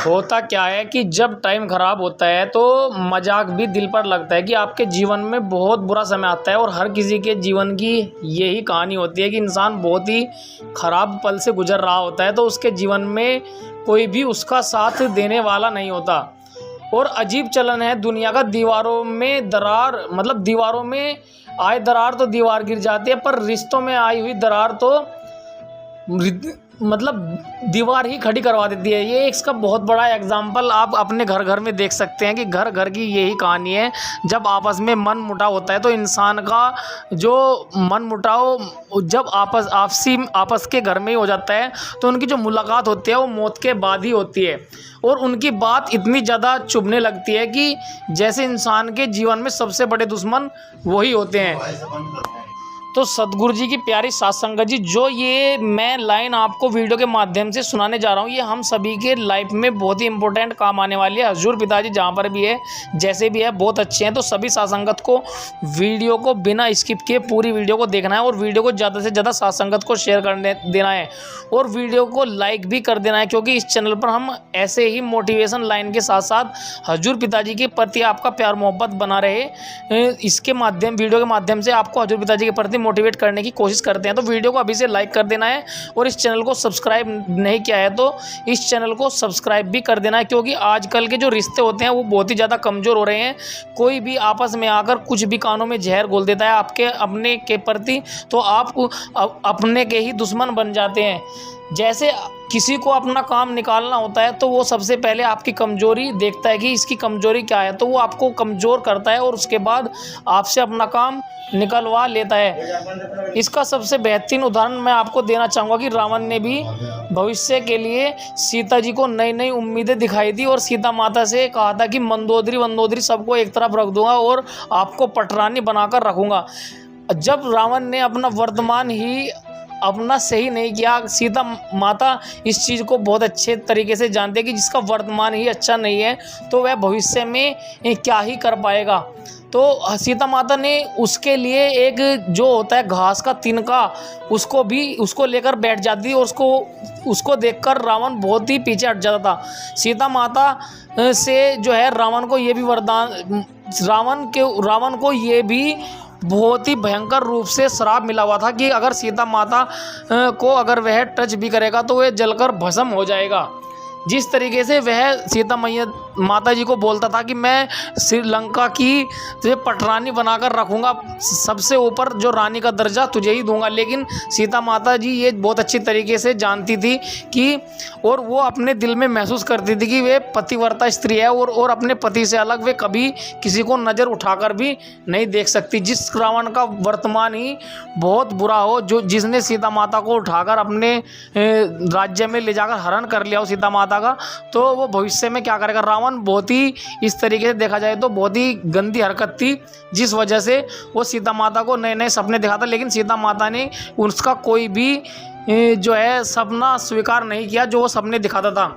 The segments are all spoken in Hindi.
होता क्या है कि जब टाइम ख़राब होता है तो मजाक भी दिल पर लगता है कि आपके जीवन में बहुत बुरा समय आता है। और हर किसी के जीवन की यही कहानी होती है कि इंसान बहुत ही ख़राब पल से गुजर रहा होता है तो उसके जीवन में कोई भी उसका साथ देने वाला नहीं होता। और अजीब चलन है दुनिया का, दीवारों में दरार, मतलब दीवारों में आए दरार तो दीवार गिर जाती है, पर रिश्तों में आई हुई दरार तो मतलब दीवार ही खड़ी करवा देती है। ये इसका बहुत बड़ा एग्जाम्पल आप अपने घर घर में देख सकते हैं कि घर घर की यही कहानी है। जब आपस में मन मुटाव होता है तो इंसान का जो मन मुटाव जब आपस के घर में ही हो जाता है तो उनकी जो मुलाकात होती है वो मौत के बाद ही होती है। और उनकी बात इतनी ज़्यादा चुभने लगती है कि जैसे इंसान के जीवन में सबसे बड़े दुश्मन वही होते हैं। तो सतगुरु जी की प्यारी सात संगत जी, जो ये मैं लाइन आपको वीडियो के माध्यम से सुनाने जा रहा हूँ, ये हम सभी के लाइफ में बहुत ही इंपॉर्टेंट काम आने वाली है। हजूर पिताजी जहाँ पर भी है, जैसे भी है, बहुत अच्छे हैं। तो सभी सात संगत को वीडियो को बिना स्किप किए पूरी वीडियो को देखना है और वीडियो को ज़्यादा से ज़्यादा सात संगत को शेयर करने देना है और वीडियो को लाइक भी कर देना है, क्योंकि इस चैनल पर हम ऐसे ही मोटिवेशन लाइन के साथ साथ हजूर पिताजी के प्रति आपका प्यार मोहब्बत बना रहे, इसके माध्यम वीडियो के माध्यम से आपको हजूर पिताजी के प्रति मोटिवेट करने की कोशिश करते हैं। तो वीडियो को अभी से लाइक कर देना है और इस चैनल को सब्सक्राइब नहीं किया है तो इस चैनल को सब्सक्राइब भी कर देना है, क्योंकि आजकल के जो रिश्ते होते हैं वो बहुत ही ज़्यादा कमज़ोर हो रहे हैं। कोई भी आपस में आकर कुछ भी कानों में जहर घोल देता है आपके अपने के प्रति, तो आप अपने के ही दुश्मन बन जाते हैं। जैसे किसी को अपना काम निकालना होता है तो वो सबसे पहले आपकी कमजोरी देखता है कि इसकी कमजोरी क्या है, तो वो आपको कमज़ोर करता है और उसके बाद आपसे अपना काम निकलवा लेता है। इसका सबसे बेहतरीन उदाहरण मैं आपको देना चाहूँगा कि रावण ने भी भविष्य के लिए सीता जी को नई नई उम्मीदें दिखाई थी और सीता माता से कहा था कि मंदोदरी वंदोदरी सबको एक तरफ रख दूंगा और आपको पटरानी बनाकर रखूँगा। जब रावण ने अपना वर्तमान ही अपना सही नहीं किया, सीता माता इस चीज़ को बहुत अच्छे तरीके से जानते हैं कि जिसका वर्तमान ही अच्छा नहीं है तो वह भविष्य में क्या ही कर पाएगा। तो सीता माता ने उसके लिए एक जो होता है घास का तिनका उसको लेकर बैठ जाती और उसको देखकर रावण बहुत ही पीछे हट जाता था। सीता माता से जो है रावण को ये भी वरदान, रावण को ये भी बहुत ही भयंकर रूप से श्राप मिला हुआ था कि अगर सीता माता को अगर वह टच भी करेगा तो वह जलकर भस्म हो जाएगा। जिस तरीके से वह सीता मैया माता जी को बोलता था कि मैं श्रीलंका की तुझे पटरानी बनाकर रखूँगा, सबसे ऊपर जो रानी का दर्जा तुझे ही दूंगा। लेकिन सीता माता जी ये बहुत अच्छी तरीके से जानती थी कि और वो अपने दिल में महसूस करती थी कि वे पतिव्रता स्त्री है और अपने पति से अलग वे कभी किसी को नज़र उठाकर भी नहीं देख सकती। जिस रावण का वर्तमान ही बहुत बुरा हो, जो जिसने सीता माता को उठाकर अपने राज्य में ले जाकर हरण कर लिया हो सीता माता का, तो वो भविष्य में क्या करेगा। रावण बहुत ही इस तरीके से देखा जाए तो बहुत ही गंदी हरकत थी, जिस वजह से वो सीता माता को नए नए सपने दिखाता, लेकिन सीता माता ने उसका कोई भी जो है सपना स्वीकार नहीं किया जो वो सपने दिखाता था।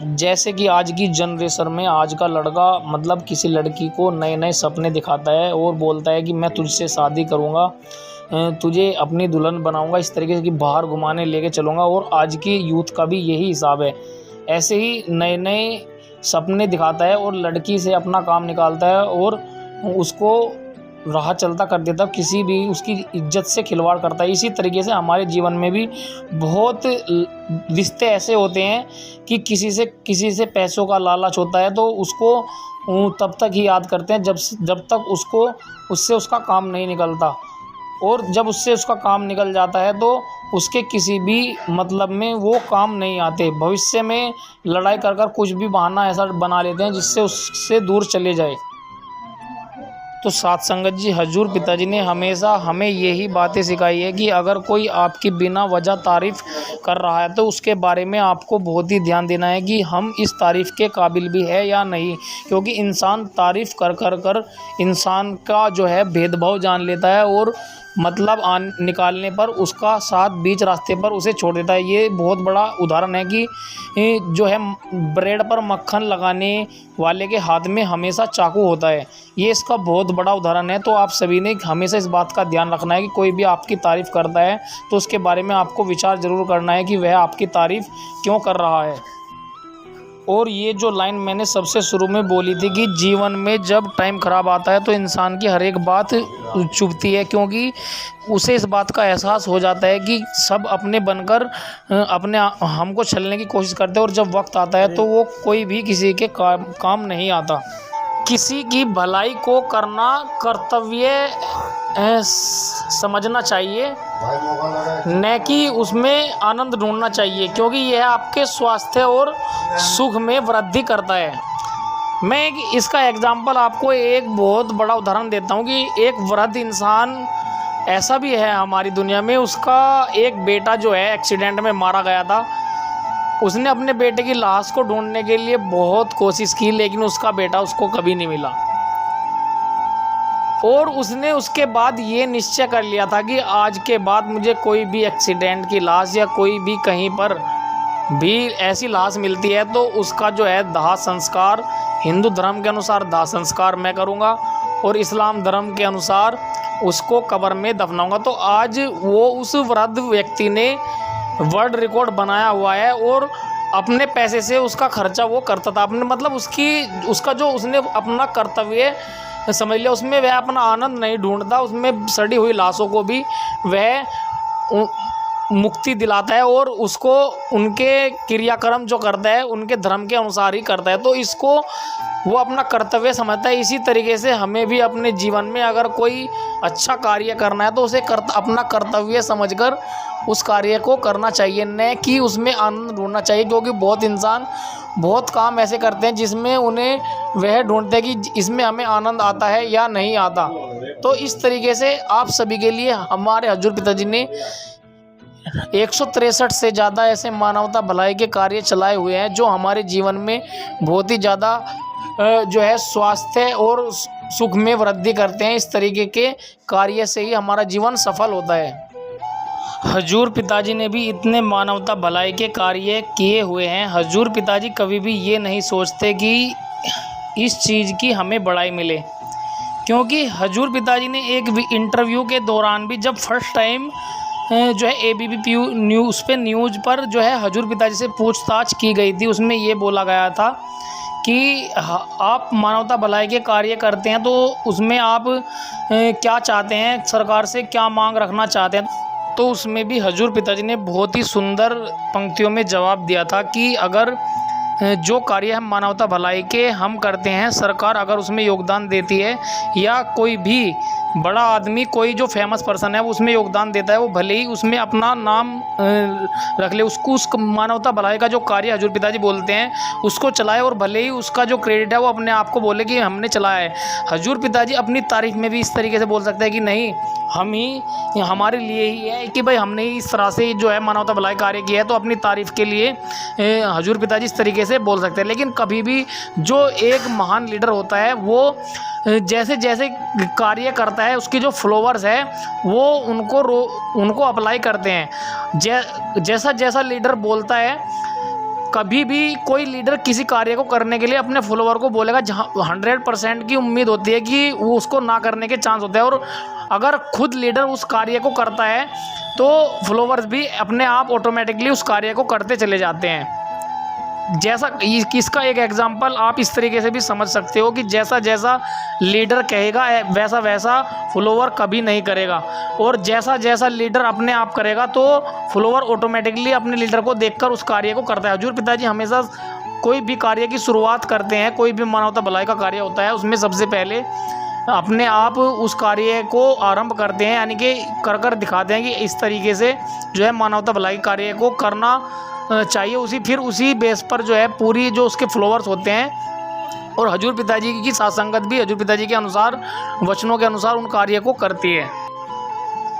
जैसे कि आज की जनरेशन में आज का लड़का मतलब किसी लड़की को नए नए सपने दिखाता है और बोलता है कि मैं तुझसे शादी करूँगा, तुझे अपनी दुल्हन बनाऊंगा, इस तरीके से कि बाहर घुमाने लेके चलूँगा। और आज की यूथ का भी यही हिसाब है, ऐसे ही नए नए सपने दिखाता है और लड़की से अपना काम निकालता है और उसको राह चलता कर देता है, किसी भी उसकी इज्जत से खिलवाड़ करता है। इसी तरीके से हमारे जीवन में भी बहुत रिश्ते ऐसे होते हैं कि किसी से पैसों का लालच होता है तो उसको तब तक ही याद करते हैं जब तक उससे उसका काम नहीं निकलता, और जब उससे उसका काम निकल जाता है तो उसके किसी भी मतलब में वो काम नहीं आते। भविष्य में लड़ाई कर कुछ भी बहाना ऐसा बना लेते हैं जिससे उससे दूर चले जाए। तो सात संगत जी, हजूर पिताजी ने हमेशा हमें यही बातें सिखाई है कि अगर कोई आपकी बिना वजह तारीफ़ कर रहा है तो उसके बारे में आपको बहुत ही ध्यान देना है कि हम इस तारीफ़ के काबिल भी है या नहीं, क्योंकि इंसान तारीफ़ कर इंसान का जो है भेदभाव जान लेता है और मतलब निकालने पर उसका साथ बीच रास्ते पर उसे छोड़ देता है। ये बहुत बड़ा उदाहरण है कि जो है ब्रेड पर मक्खन लगाने वाले के हाथ में हमेशा चाकू होता है, ये इसका बहुत बड़ा उदाहरण है। तो आप सभी ने हमेशा इस बात का ध्यान रखना है कि कोई भी आपकी तारीफ़ करता है तो उसके बारे में आपको विचार ज़रूर करना है कि वह आपकी तारीफ़ क्यों कर रहा है। और ये जो लाइन मैंने सबसे शुरू में बोली थी कि जीवन में जब टाइम ख़राब आता है तो इंसान की हर एक बात चुभती है, क्योंकि उसे इस बात का एहसास हो जाता है कि सब अपने बनकर अपने हमको छलने की कोशिश करते हैं, और जब वक्त आता है तो वो कोई भी किसी के काम नहीं आता। किसी की भलाई को करना कर्तव्य समझना चाहिए, न कि उसमें आनंद ढूंढना चाहिए, क्योंकि यह आपके स्वास्थ्य और सुख में वृद्धि करता है। मैं इसका एग्जाम्पल आपको एक बहुत बड़ा उदाहरण देता हूँ कि एक वृद्ध इंसान ऐसा भी है हमारी दुनिया में, उसका एक बेटा जो है एक्सीडेंट में मारा गया था। उसने अपने बेटे की लाश को ढूंढने के लिए बहुत कोशिश की, लेकिन उसका बेटा उसको कभी नहीं मिला, और उसने उसके बाद ये निश्चय कर लिया था कि आज के बाद मुझे कोई भी एक्सीडेंट की लाश या कोई भी कहीं पर भी ऐसी लाश मिलती है तो उसका जो है दाह संस्कार, हिंदू धर्म के अनुसार दाह संस्कार मैं करूँगा और इस्लाम धर्म के अनुसार उसको कब्र में दफनाऊंगा। तो आज वो उस वृद्ध व्यक्ति ने वर्ल्ड रिकॉर्ड बनाया हुआ है, और अपने पैसे से उसका खर्चा वो करता था। अपने मतलब उसका जो उसने अपना कर्तव्य समझ लिया, उसमें वह अपना आनंद नहीं ढूंढता, उसमें सड़ी हुई लाशों को भी वह मुक्ति दिलाता है, और उसको उनके क्रियाक्रम जो करता है उनके धर्म के अनुसार ही करता है। तो इसको वो अपना कर्तव्य समझता है। इसी तरीके से हमें भी अपने जीवन में अगर कोई अच्छा कार्य करना है तो उसे अपना कर्तव्य समझकर उस कार्य को करना चाहिए, न कि उसमें आनंद ढूंढना चाहिए। क्योंकि बहुत इंसान बहुत काम ऐसे करते हैं जिसमें उन्हें वह ढूंढते हैं कि इसमें हमें आनंद आता है या नहीं आता। तो इस तरीके से आप सभी के लिए हमारे हजूर पिताजी ने 163 से ज़्यादा ऐसे मानवता भलाई के कार्य चलाए हुए हैं जो हमारे जीवन में बहुत ही ज़्यादा जो है स्वास्थ्य और सुख में वृद्धि करते हैं। इस तरीके के कार्य से ही हमारा जीवन सफल होता है। हजूर पिताजी ने भी इतने मानवता भलाई के कार्य किए हुए हैं। हजूर पिताजी कभी भी ये नहीं सोचते कि इस चीज़ की हमें बड़ाई मिले, क्योंकि हजूर पिताजी ने एक इंटरव्यू के दौरान भी जब फर्स्ट टाइम जो है ABP न्यूज़ पर जो है हजूर पिताजी से पूछताछ की गई थी, उसमें ये बोला गया था कि आप मानवता भलाई के कार्य करते हैं तो उसमें आप क्या चाहते हैं, सरकार से क्या मांग रखना चाहते हैं। तो उसमें भी हजूर पिताजी ने बहुत ही सुंदर पंक्तियों में जवाब दिया था कि अगर जो कार्य हम मानवता भलाई के हम करते हैं, सरकार अगर उसमें योगदान देती है या कोई भी बड़ा आदमी, कोई जो फेमस पर्सन है वो उसमें योगदान देता है, वो भले ही उसमें अपना नाम रख ले, उसको उस मानवता भलाई का जो कार्य हजूर पिताजी बोलते हैं उसको चलाए, और भले ही उसका जो क्रेडिट है वो अपने आप को बोले कि हमने चलाया है। हजूर पिताजी अपनी तारीफ में भी इस तरीके से बोल सकते हैं कि नहीं, हम ही हमारे लिए ही है कि भाई हमने ही इस तरह से जो है मानवता भलाई कार्य किया है। तो अपनी तारीफ़ के लिए हजूर पिताजी इस तरीके से बोल सकते हैं। लेकिन कभी भी जो एक महान लीडर होता है वो जैसे जैसे कार्य करता है उसके जो फॉलोअर्स है वो उनको अप्लाई करते हैं। जैसा जैसा लीडर बोलता है, कभी भी कोई लीडर किसी कार्य को करने के लिए अपने फॉलोअर को बोलेगा जहाँ 100% की उम्मीद होती है कि वो उसको ना करने के चांस होते हैं, और अगर खुद लीडर उस कार्य को करता है तो फॉलोअर्स भी अपने आप ऑटोमेटिकली उस कार्य को करते चले जाते हैं। जैसा इसका एक एग्जांपल आप इस तरीके से भी समझ सकते हो कि जैसा जैसा लीडर कहेगा वैसा वैसा फॉलोअर कभी नहीं करेगा, और जैसा जैसा लीडर अपने आप करेगा तो फॉलोअर ऑटोमेटिकली अपने लीडर को देखकर उस कार्य को करता है। हजूर पिताजी हमेशा कोई भी कार्य की शुरुआत करते हैं, कोई भी मानवता भलाई का कार्य होता है उसमें सबसे पहले अपने आप उस कार्य को आरंभ करते हैं, यानी कि कर दिखाते हैं कि इस तरीके से जो है मानवता भलाई कार्य को करना चाहिए। फिर उसी बेस पर जो है पूरी जो उसके फॉलोअर्स होते हैं और हजूर पिताजी की साथ भी हजूर पिताजी के अनुसार, वचनों के अनुसार उन कार्य को करती है।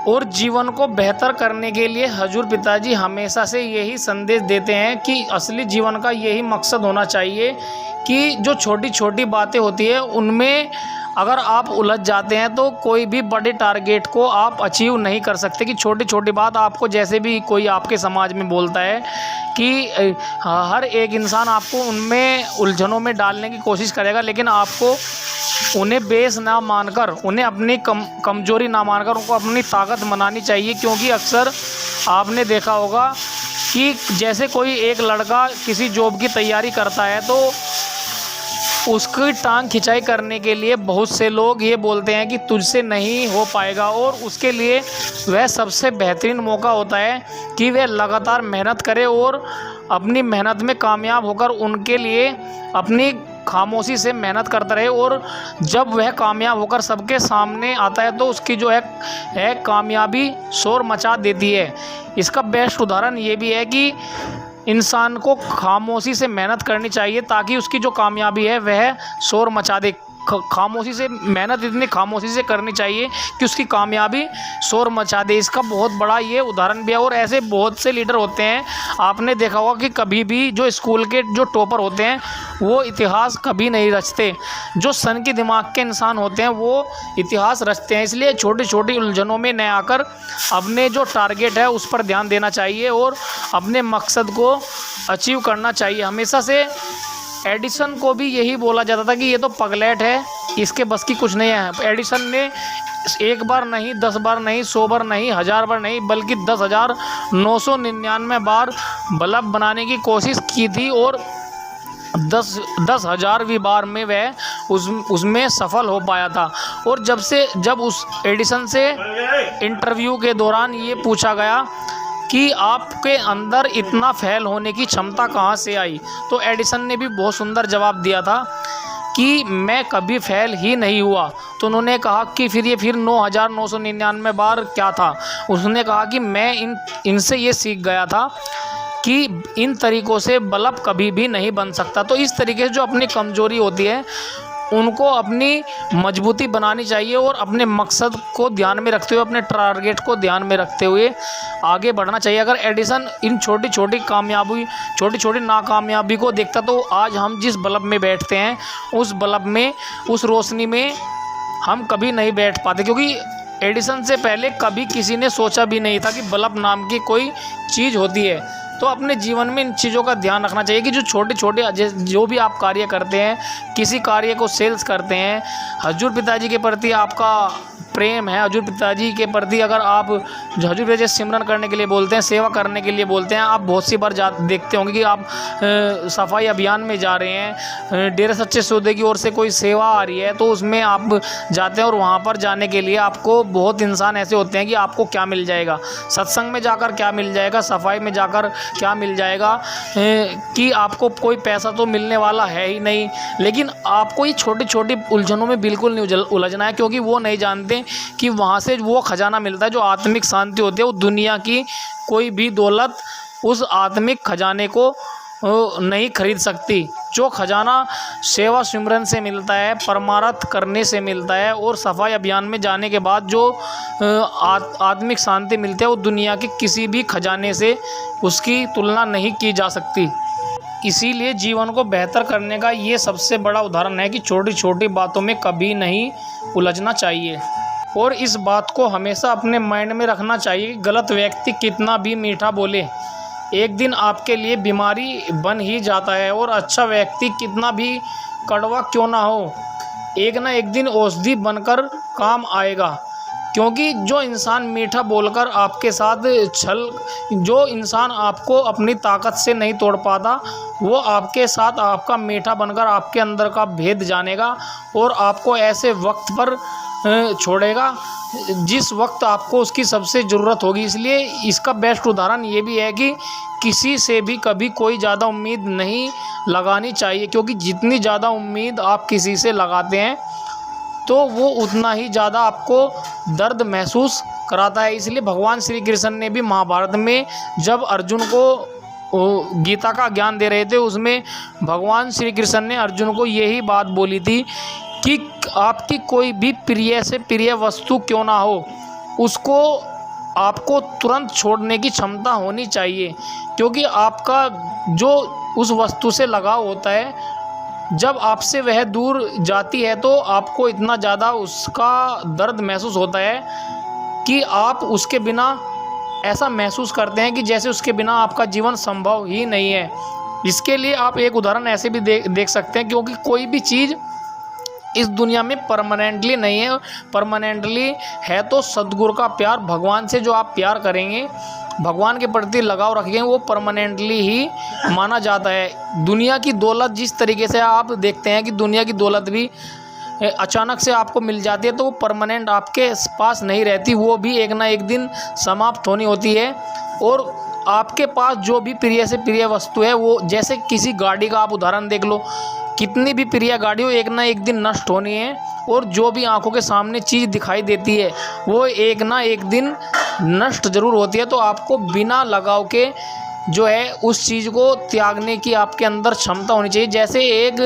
और जीवन को बेहतर करने के लिए हजूर पिताजी हमेशा से यही संदेश देते हैं कि असली जीवन का यही मकसद होना चाहिए कि जो छोटी छोटी बातें होती है उनमें अगर आप उलझ जाते हैं तो कोई भी बड़े टारगेट को आप अचीव नहीं कर सकते। कि छोटी छोटी बात आपको, जैसे भी कोई आपके समाज में बोलता है कि हर एक इंसान आपको उनमें उलझनों में डालने की कोशिश करेगा, लेकिन आपको उन्हें बेस ना मानकर, उन्हें अपनी कमजोरी ना मानकर उनको अपनी ताकत मनानी चाहिए। क्योंकि अक्सर आपने देखा होगा कि जैसे कोई एक लड़का किसी जॉब की तैयारी करता है तो उसकी टांग खिंचाई करने के लिए बहुत से लोग ये बोलते हैं कि तुझसे नहीं हो पाएगा, और उसके लिए वह सबसे बेहतरीन मौका होता है कि वह लगातार मेहनत करे और अपनी मेहनत में कामयाब होकर उनके लिए अपनी खामोशी से मेहनत करता रहे। और जब वह कामयाब होकर सबके सामने आता है तो उसकी जो है कामयाबी शोर मचा देती है। इसका बेस्ट उदाहरण ये भी है कि इंसान को खामोशी से मेहनत करनी चाहिए ताकि उसकी जो कामयाबी है वह शोर मचा दे। खामोशी से मेहनत इतनी खामोशी से करनी चाहिए कि उसकी कामयाबी शोर मचा दे। इसका बहुत बड़ा ये उदाहरण भी है। और ऐसे बहुत से लीडर होते हैं, आपने देखा होगा कि कभी भी जो स्कूल के जो टॉपर होते हैं वो इतिहास कभी नहीं रचते। जो सन के दिमाग के इंसान होते हैं वो इतिहास रचते हैं। इसलिए छोटी छोटी उलझनों में न आकर अपने जो टारगेट है उस पर ध्यान देना चाहिए और अपने मकसद को अचीव करना चाहिए। हमेशा से एडिसन को भी यही बोला जाता था कि ये तो पगलेट है, इसके बस की कुछ नहीं है। एडिसन ने एक बार नहीं, 10 बार नहीं, 100 बार नहीं, 1000 बार नहीं, बल्कि 10,999 बार बल्ब बनाने की कोशिश की थी और 10,000वीं बार में वह उसमें सफल हो पाया था। और जब उस एडिसन से इंटरव्यू के दौरान ये पूछा गया कि आपके अंदर इतना फेल होने की क्षमता कहाँ से आई, तो एडिसन ने भी बहुत सुंदर जवाब दिया था कि मैं कभी फेल ही नहीं हुआ। तो उन्होंने कहा कि फिर 9,999 बार क्या था। उसने कहा कि मैं इनसे ये सीख गया था कि इन तरीक़ों से बल्ब कभी भी नहीं बन सकता। तो इस तरीके से जो अपनी कमज़ोरी होती है उनको अपनी मजबूती बनानी चाहिए और अपने मकसद को ध्यान में रखते हुए, अपने टारगेट को ध्यान में रखते हुए आगे बढ़ना चाहिए। अगर एडिसन इन छोटी छोटी नाकामयाबी को देखता तो आज हम जिस बल्ब में बैठते हैं उस बल्ब में, उस रोशनी में हम कभी नहीं बैठ पाते, क्योंकि एडिसन से पहले कभी किसी ने सोचा भी नहीं था कि बल्ब नाम की कोई चीज़ होती है। तो अपने जीवन में इन चीज़ों का ध्यान रखना चाहिए कि जो छोटे छोटे जो भी आप कार्य करते हैं, किसी कार्य को सेल्स करते हैं, हजूर पिताजी के प्रति आपका प्रेम है, हजूर पिताजी के प्रति अगर आप हजूर पिताजी सिमरन करने के लिए बोलते हैं, सेवा करने के लिए बोलते हैं। आप बहुत सी बार देखते होंगे कि आप सफाई अभियान में जा रहे हैं, डेरे सच्चे सौदे की ओर से कोई सेवा आ रही है तो उसमें आप जाते हैं और वहाँ पर जाने के लिए आपको बहुत इंसान ऐसे होते हैं कि आपको क्या मिल जाएगा, सत्संग में जाकर क्या मिल जाएगा, सफाई में जाकर क्या मिल जाएगा, कि आपको कोई पैसा तो मिलने वाला है ही नहीं। लेकिन आपको ये छोटी छोटी उलझनों में बिल्कुल नहीं उलझना है, क्योंकि वो नहीं जानते कि वहाँ से वो खजाना मिलता है जो आत्मिक शांति होती है। वो दुनिया की कोई भी दौलत उस आत्मिक खजाने को नहीं खरीद सकती। जो खजाना सेवा सिमरन से मिलता है, परमार्थ करने से मिलता है और सफाई अभियान में जाने के बाद जो आत्मिक शांति मिलती है वो दुनिया के किसी भी खजाने से उसकी तुलना नहीं की जा सकती। इसीलिए जीवन को बेहतर करने का ये सबसे बड़ा उदाहरण है कि छोटी छोटी बातों में कभी नहीं उलझना चाहिए। और इस बात को हमेशा अपने माइंड में रखना चाहिए कि गलत व्यक्ति कितना भी मीठा बोले एक दिन आपके लिए बीमारी बन ही जाता है, और अच्छा व्यक्ति कितना भी कड़वा क्यों ना हो एक ना एक दिन औषधि बनकर काम आएगा। क्योंकि जो इंसान मीठा बोलकर आपके साथ जो इंसान आपको अपनी ताकत से नहीं तोड़ पाता वो आपके साथ आपका मीठा बनकर आपके अंदर का भेद जानेगा और आपको ऐसे वक्त पर छोड़ेगा जिस वक्त आपको उसकी सबसे ज़रूरत होगी। इसलिए इसका बेस्ट उदाहरण ये भी है कि किसी से भी कभी कोई ज़्यादा उम्मीद नहीं लगानी चाहिए, क्योंकि जितनी ज़्यादा उम्मीद आप किसी से लगाते हैं तो वो उतना ही ज़्यादा आपको दर्द महसूस कराता है। इसलिए भगवान श्री कृष्ण ने भी महाभारत में जब अर्जुन को गीता का ज्ञान दे रहे थे उसमें भगवान श्री कृष्ण ने अर्जुन को यही बात बोली थी कि आपकी कोई भी प्रिय से प्रिय वस्तु क्यों ना हो उसको आपको तुरंत छोड़ने की क्षमता होनी चाहिए, क्योंकि आपका जो उस वस्तु से लगाव होता है जब आपसे वह दूर जाती है तो आपको इतना ज़्यादा उसका दर्द महसूस होता है कि आप उसके बिना ऐसा महसूस करते हैं कि जैसे उसके बिना आपका जीवन संभव ही नहीं है। इसके लिए आप एक उदाहरण ऐसे भी देख सकते हैं, क्योंकि कोई भी चीज़ इस दुनिया में परमानेंटली नहीं है। परमानेंटली है तो सद्गुरु का प्यार, भगवान से जो आप प्यार करेंगे भगवान के प्रति लगाव रखें वो परमानेंटली ही माना जाता है। दुनिया की दौलत जिस तरीके से आप देखते हैं कि दुनिया की दौलत भी अचानक से आपको मिल जाती है तो वो परमानेंट आपके पास नहीं रहती, वो भी एक ना एक दिन समाप्त होनी होती है। और आपके पास जो भी प्रिय से प्रिय वस्तु है, वो जैसे किसी गाड़ी का आप उदाहरण देख लो, कितनी भी प्रिय गाड़ी हो एक ना एक दिन नष्ट होनी है। और जो भी आंखों के सामने चीज़ दिखाई देती है वो एक ना एक दिन नष्ट ज़रूर होती है। तो आपको बिना लगाव के जो है उस चीज़ को त्यागने की आपके अंदर क्षमता होनी चाहिए। जैसे एक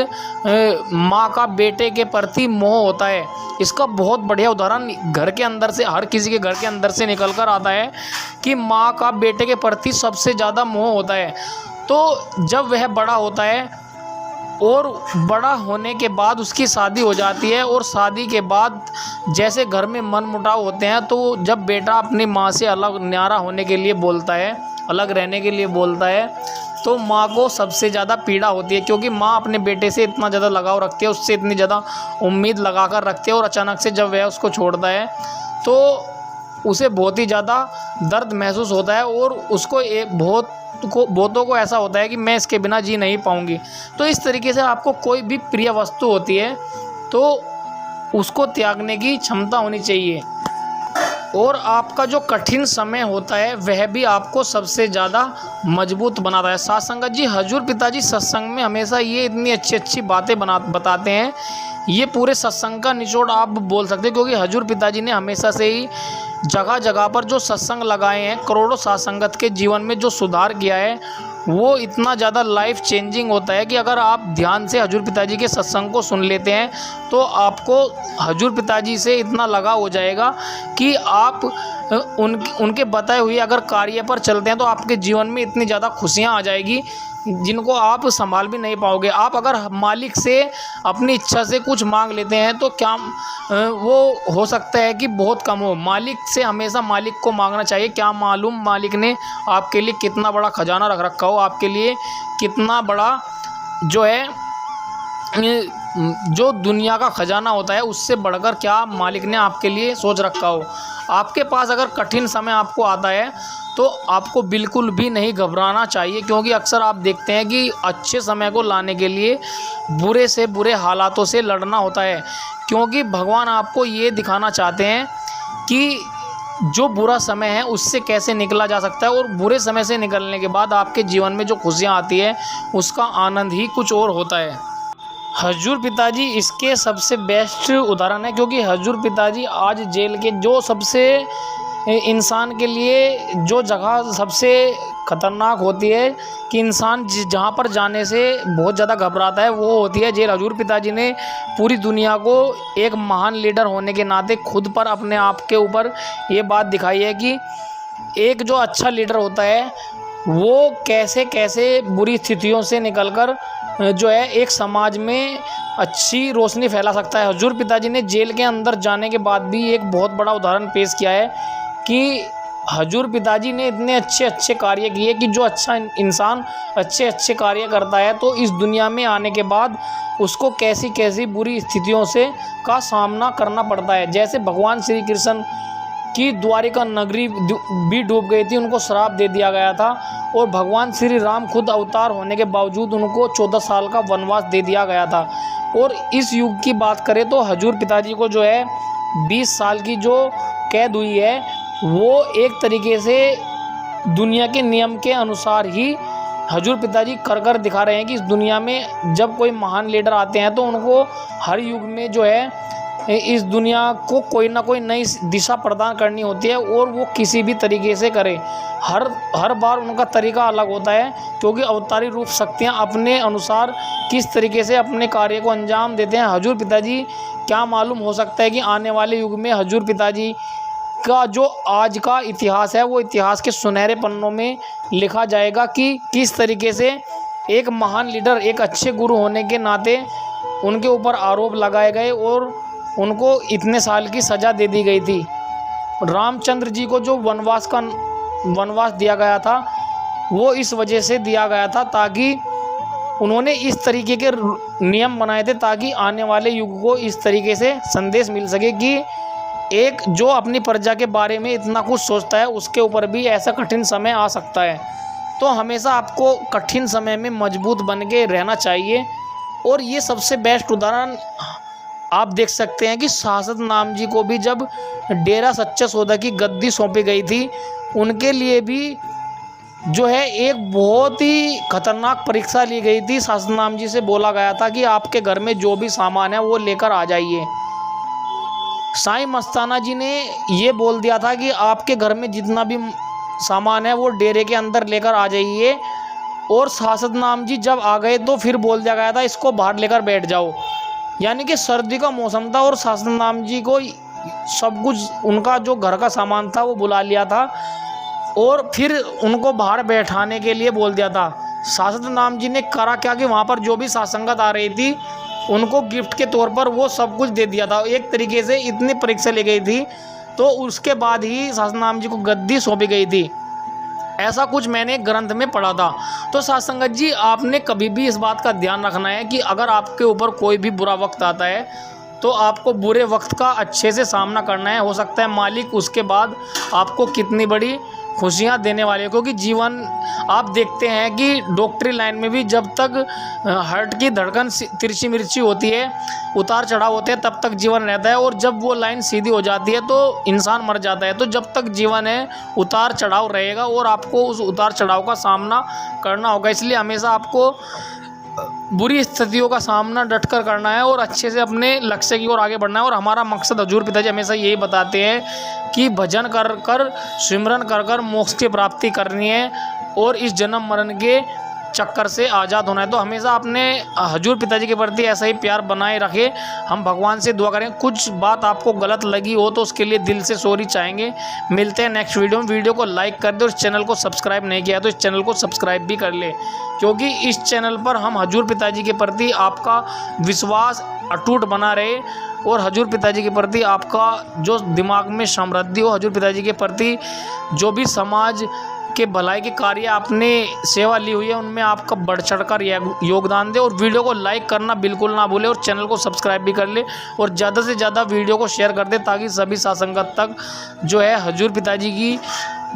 माँ का बेटे के प्रति मोह होता है, इसका बहुत बढ़िया उदाहरण घर के अंदर से, हर किसी के घर के अंदर से निकल कर आता है कि माँ का बेटे के प्रति सबसे ज़्यादा मोह होता है। तो जब वह बड़ा होता है और बड़ा होने के बाद उसकी शादी हो जाती है, और शादी के बाद जैसे घर में मनमुटाव होते हैं, तो जब बेटा अपनी माँ से अलग न्यारा होने के लिए बोलता है, अलग रहने के लिए बोलता है, तो माँ को सबसे ज़्यादा पीड़ा होती है, क्योंकि माँ अपने बेटे से इतना ज़्यादा लगाव रखती है, उससे इतनी ज़्यादा उम्मीद लगा कर रखती है। और अचानक से जब वह उसको छोड़ता है तो उसे बहुत ही ज़्यादा दर्द महसूस होता है, और उसको बहुतों को ऐसा होता है कि मैं इसके बिना जी नहीं पाऊंगी। तो इस तरीके से आपको कोई भी प्रिय वस्तु होती है तो उसको त्यागने की क्षमता होनी चाहिए। और आपका जो कठिन समय होता है वह भी आपको सबसे ज़्यादा मजबूत बनाता है। साथ संगत जी, हजूर पिताजी सत्संग में हमेशा ये इतनी अच्छी अच्छी बातें बताते हैं, ये पूरे सत्संग का निचोड़ आप बोल सकते हैं, क्योंकि हजूर पिताजी ने हमेशा से ही जगह जगह पर जो सत्संग लगाए हैं, करोड़ों साथ संगत के जीवन में जो सुधार किया है वो इतना ज़्यादा लाइफ चेंजिंग होता है कि अगर आप ध्यान से हजूर पिताजी के सत्संग को सुन लेते हैं तो आपको हजूर पिताजी से इतना लगाव हो जाएगा कि आप उनके बताए हुए अगर कार्य पर चलते हैं तो आपके जीवन में इतनी ज़्यादा खुशियाँ आ जाएगी जिनको आप संभाल भी नहीं पाओगे। आप अगर मालिक से अपनी इच्छा से कुछ मांग लेते हैं तो क्या वो हो सकता है कि बहुत कम हो। मालिक से हमेशा मालिक को मांगना चाहिए। क्या मालूम मालिक ने आपके लिए कितना बड़ा खजाना रख रखा हो, आपके लिए कितना बड़ा जो है जो दुनिया का खजाना होता है उससे बढ़कर क्या मालिक ने आपके लिए सोच रखा हो। आपके पास अगर कठिन समय आपको आता है तो आपको बिल्कुल भी नहीं घबराना चाहिए, क्योंकि अक्सर आप देखते हैं कि अच्छे समय को लाने के लिए बुरे से बुरे हालातों से लड़ना होता है, क्योंकि भगवान आपको ये दिखाना चाहते हैं कि जो बुरा समय है उससे कैसे निकला जा सकता है, और बुरे समय से निकलने के बाद आपके जीवन में जो खुशियाँ आती है उसका आनंद ही कुछ और होता है। हजूर पिताजी इसके सबसे बेस्ट उदाहरण है, क्योंकि हजूर पिताजी आज जेल के जो सबसे इंसान के लिए जो जगह सबसे ख़तरनाक होती है कि इंसान जहाँ पर जाने से बहुत ज़्यादा घबराता है वो होती है जेल। हजूर पिताजी ने पूरी दुनिया को एक महान लीडर होने के नाते खुद पर अपने आप के ऊपर ये बात दिखाई है कि एक जो अच्छा लीडर होता है वो कैसे कैसे बुरी स्थितियों से निकलकर जो है एक समाज में अच्छी रोशनी फैला सकता है। हजूर पिताजी ने जेल के अंदर जाने के बाद भी एक बहुत बड़ा उदाहरण पेश किया है कि हजूर पिताजी ने इतने अच्छे अच्छे कार्य किए कि जो अच्छा इंसान अच्छे अच्छे कार्य करता है तो इस दुनिया में आने के बाद उसको कैसी कैसी बुरी स्थितियों से का सामना करना पड़ता है। जैसे भगवान श्री कृष्ण की द्वारिका नगरी भी डूब गई थी, उनको श्राप दे दिया गया था, और भगवान श्री राम खुद अवतार होने के बावजूद उनको 14 साल का वनवास दे दिया गया था। और इस युग की बात करें तो हजूर पिताजी को जो है 20 साल की जो कैद हुई है वो एक तरीके से दुनिया के नियम के अनुसार ही हजूर पिताजी कर दिखा रहे हैं कि इस दुनिया में जब कोई महान लीडर आते हैं तो उनको हर युग में जो है इस दुनिया को कोई ना कोई नई दिशा प्रदान करनी होती है, और वो किसी भी तरीके से करे। हर बार उनका तरीका अलग होता है, क्योंकि अवतारी रूप शक्तियाँ अपने अनुसार किस तरीके से अपने कार्य को अंजाम देते हैं। हजूर पिताजी क्या मालूम हो सकता है कि आने वाले युग में हजूर पिताजी का जो आज का इतिहास है वो इतिहास के सुनहरे पन्नों में लिखा जाएगा कि किस तरीके से एक महान लीडर, एक अच्छे गुरु होने के नाते उनके ऊपर आरोप लगाए गए और उनको इतने साल की सज़ा दे दी गई थी। रामचंद्र जी को जो वनवास दिया गया था वो इस वजह से दिया गया था ताकि उन्होंने इस तरीके के नियम बनाए थे ताकि आने वाले युग को इस तरीके से संदेश मिल सके कि एक जो अपनी प्रजा के बारे में इतना कुछ सोचता है उसके ऊपर भी ऐसा कठिन समय आ सकता है। तो हमेशा आपको कठिन समय में मजबूत बन के रहना चाहिए। और ये सबसे बेस्ट उदाहरण आप देख सकते हैं कि सासत नाम जी को भी जब डेरा सच्चा सौदा की गद्दी सौंपी गई थी, उनके लिए भी जो है एक बहुत ही खतरनाक परीक्षा ली गई थी। सासत नाम जी से बोला गया था कि आपके घर में जो भी सामान है वो लेकर आ जाइए। साईं मस्ताना जी ने ये बोल दिया था कि आपके घर में जितना भी सामान है वो डेरे के अंदर लेकर आ जाइए। और सासत नाम जी जब आ गए तो फिर बोल दिया गया था इसको बाहर लेकर बैठ जाओ। यानी कि सर्दी का मौसम था और सासत नाम जी को सब कुछ उनका जो घर का सामान था वो बुला लिया था और फिर उनको बाहर बैठाने के लिए बोल दिया था। सासत नाम जी ने करा क्या कि वहाँ पर जो भी साथ संगत आ रही थी उनको गिफ्ट के तौर पर वो सब कुछ दे दिया था। एक तरीके से इतनी परीक्षा ली गई थी तो उसके बाद ही सासत नाम जी को गद्दी सौंपी गई थी। ऐसा कुछ मैंने ग्रंथ में पढ़ा था। तो साथ संगत जी आपने कभी भी इस बात का ध्यान रखना है कि अगर आपके ऊपर कोई भी बुरा वक्त आता है तो आपको बुरे वक्त का अच्छे से सामना करना है। हो सकता है मालिक उसके बाद आपको कितनी बड़ी खुशियां देने वाले, क्योंकि जीवन आप देखते हैं कि डॉक्टरी लाइन में भी जब तक हार्ट की धड़कन तिरछी मिर्ची होती है, उतार चढ़ाव होते हैं, तब तक जीवन रहता है। और जब वो लाइन सीधी हो जाती है तो इंसान मर जाता है। तो जब तक जीवन है उतार चढ़ाव रहेगा और आपको उस उतार चढ़ाव का सामना करना होगा। इसलिए हमेशा आपको बुरी स्थितियों का सामना डटकर करना है और अच्छे से अपने लक्ष्य की ओर आगे बढ़ना है। और हमारा मकसद हजूर पिताजी हमेशा यही बताते हैं कि भजन कर कर सिमरन कर कर मोक्ष की प्राप्ति करनी है और इस जन्म मरण के चक्कर से आज़ाद होना है। तो हमेशा अपने हजूर पिताजी के प्रति ऐसा ही प्यार बनाए रखें। हम भगवान से दुआ करें। कुछ बात आपको गलत लगी हो तो उसके लिए दिल से सॉरी चाहेंगे। मिलते हैं नेक्स्ट वीडियो में। वीडियो को लाइक कर दे और चैनल को सब्सक्राइब नहीं किया तो इस चैनल को सब्सक्राइब भी कर ले, क्योंकि इस चैनल पर हम हजूर पिताजी के प्रति आपका विश्वास अटूट बना रहे और हजूर पिताजी के प्रति आपका जो दिमाग में समृद्धि हो, हजूर पिताजी के प्रति जो भी समाज के भलाई के कार्य आपने सेवा ली हुई है उनमें आपका बढ़ चढ़कर योगदान दे। और वीडियो को लाइक करना बिल्कुल ना भूले और चैनल को सब्सक्राइब भी कर ले और ज़्यादा से ज़्यादा वीडियो को शेयर कर दे ताकि सभी साथ संगत तक जो है हजूर पिताजी की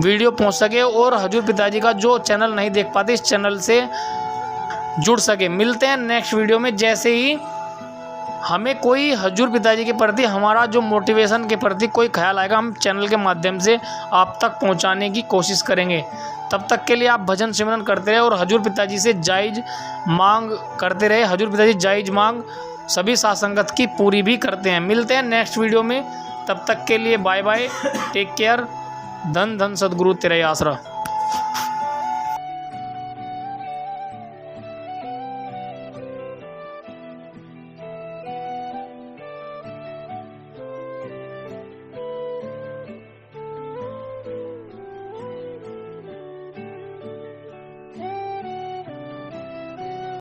वीडियो पहुंच सके और हजूर पिताजी का जो चैनल नहीं देख पाते इस चैनल से जुड़ सके। मिलते हैं नेक्स्ट वीडियो में। जैसे ही हमें कोई हजूर पिताजी के प्रति हमारा जो मोटिवेशन के प्रति कोई ख्याल आएगा हम चैनल के माध्यम से आप तक पहुंचाने की कोशिश करेंगे। तब तक के लिए आप भजन सिमरन करते रहे और हजूर पिताजी से जायज़ मांग करते रहे। हजूर पिताजी जायज़ मांग सभी साथ संगत की पूरी भी करते हैं। मिलते हैं नेक्स्ट वीडियो में। तब तक के लिए बाय बाय, टेक केयर। धन धन सद्गुरु तेरा आसरा।